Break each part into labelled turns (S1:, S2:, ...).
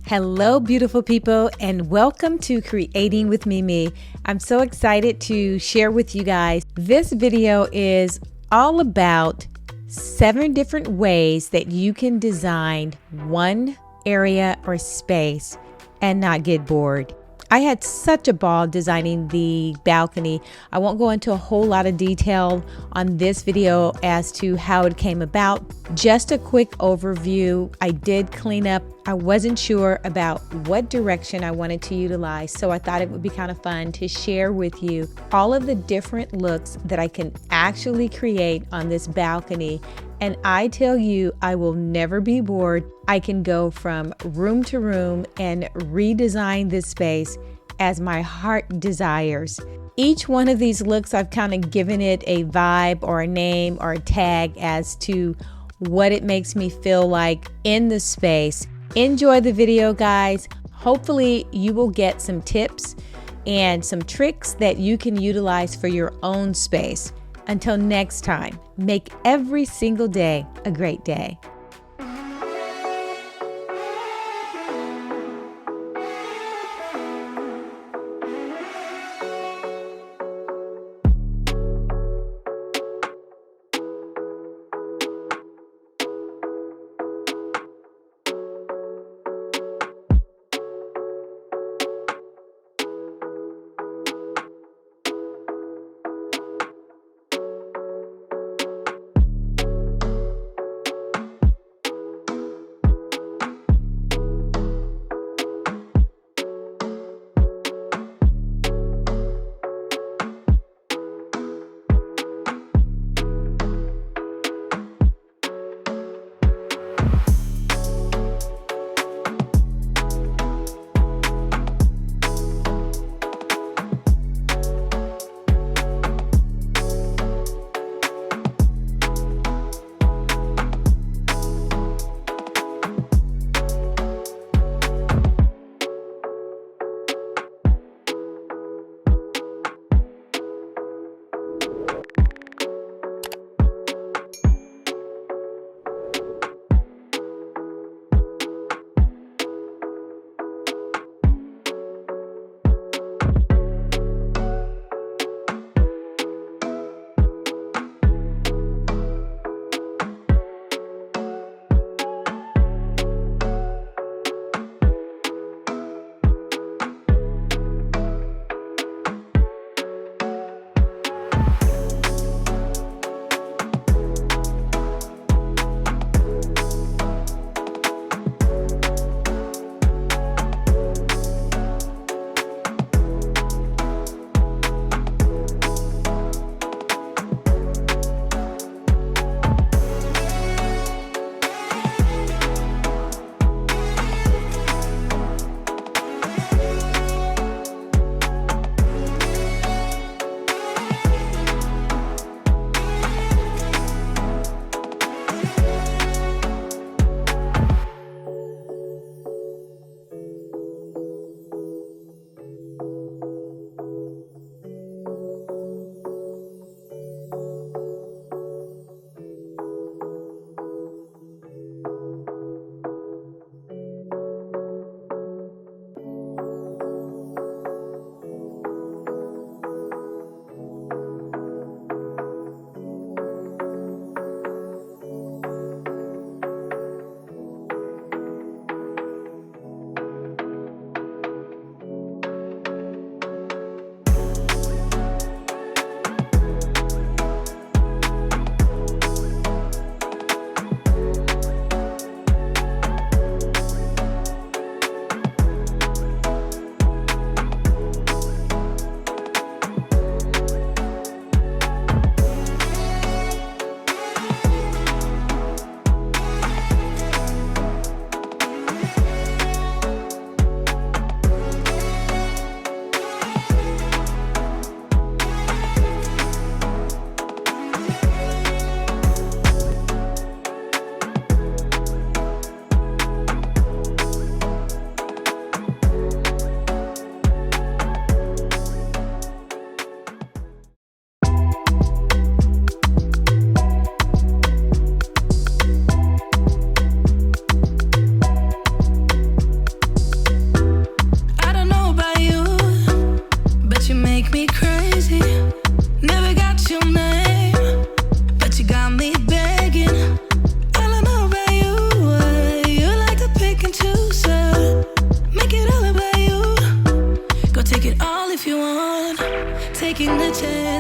S1: Hello, beautiful people, and welcome to Creating with Mimi. I'm so excited to share with you guys. This video is all about 7 different ways that you can design one area or space and not get bored. I had such a ball designing the balcony. I won't go into a whole lot of detail on this video as to how it came about. Just a quick overview. I did clean up. I wasn't sure about what direction I wanted to utilize, so I thought it would be kind of fun to share with you all of the different looks that I can actually create on this balcony. And I tell you, I will never be bored. I can go from room to room and redesign this space as my heart desires. Each one of these looks, I've kind of given it a vibe or a name or a tag as to what it makes me feel like in the space. Enjoy the video, guys. Hopefully you will get some tips and some tricks that you can utilize for your own space. Until next time, make every single day a great day.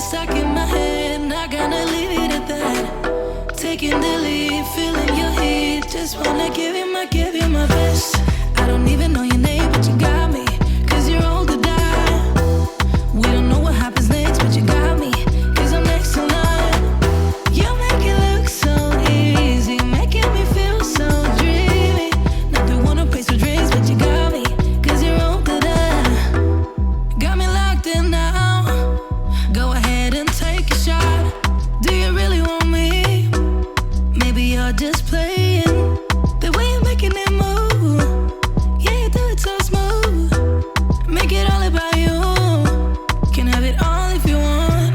S2: chance, stuck in my head, not gonna leave it at that. Taking the lead, feeling your heat, just wanna give you my best. I don't even know your name, but you got me, 'cause you're old to die. We don't know what happens next, but you got me, 'cause I'm next in line. You make it look so easy, making me feel so dreamy. Not the one who pays for drinks, but you got me, 'cause you're old to die. Got me locked in now. Go ahead and take a shot. Do you really want me? Maybe you're just playing. The way you're making it move, yeah, you do it so smooth. Make it all about you. Can have it all if you want.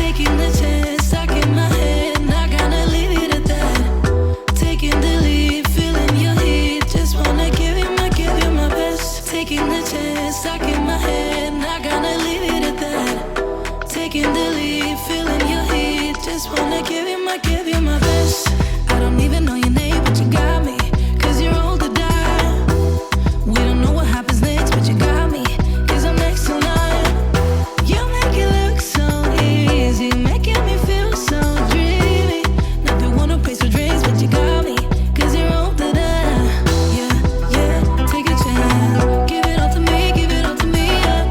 S2: Taking the chance, stuck in my head, not gonna leave it at that. Taking the lead, feeling your heat, just wanna give you my best. Taking the chance, stuck in my head, not gonna leave it at that. Taking the lead, feeling your heat, just wanna give you my best. I don't even know your name, but you got me, 'cause you're old to die. We don't know what happens next, but you got me, 'cause I'm next in line. You make it look so easy, making me feel so dreamy. Not the one who pays for drinks, but you got me, 'cause you're old to die. Yeah, yeah, take a chance, give it all to me, give it all to me, yeah.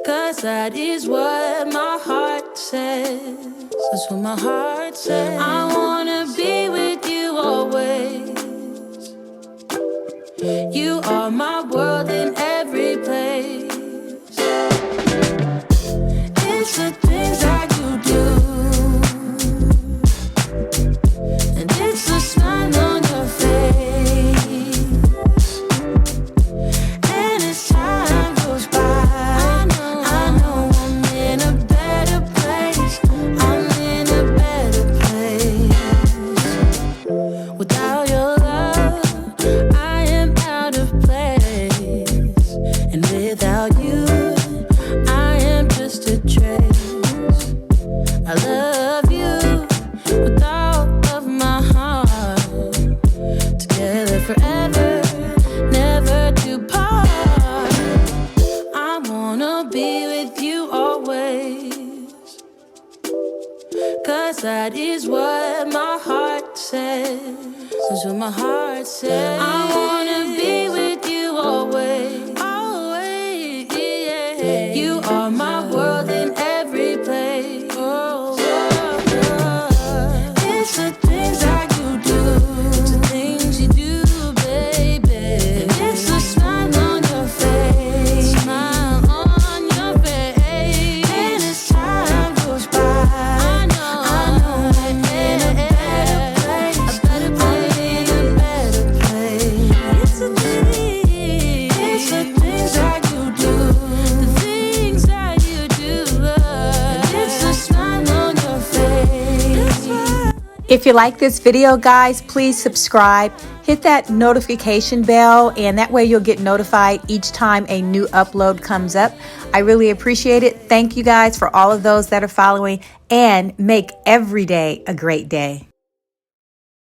S2: 'Cause that is what my heart says. That's what my heart says. I wanna be with you always. You are my world in every place. It's the things that you do, and it's the smile on your face. And as time goes by, I know I'm in a better place. I'm in a better place. Without your love, I am out of place. And without you, I am just a trace. I love you with all of my heart. Together forever, never to part. I wanna be with you always. 'Cause that is what my heart says. That's what my heart says. I wanna be with you always. Always, yeah. You are my world in every place. Oh, oh, oh. It's the things that you do. It's the things you do, baby. And it's the smile on your face. Smile on your face. And as time goes by, I know I'm in a better place. I'm in a better place. It's the things that you do. The things that you do. And it's the smile on your face.
S1: If you like this video, guys, please subscribe. Hit that notification bell, and that way you'll get notified each time a new upload comes up. I really appreciate it. Thank you guys for all of those that are following, and make every day a great day.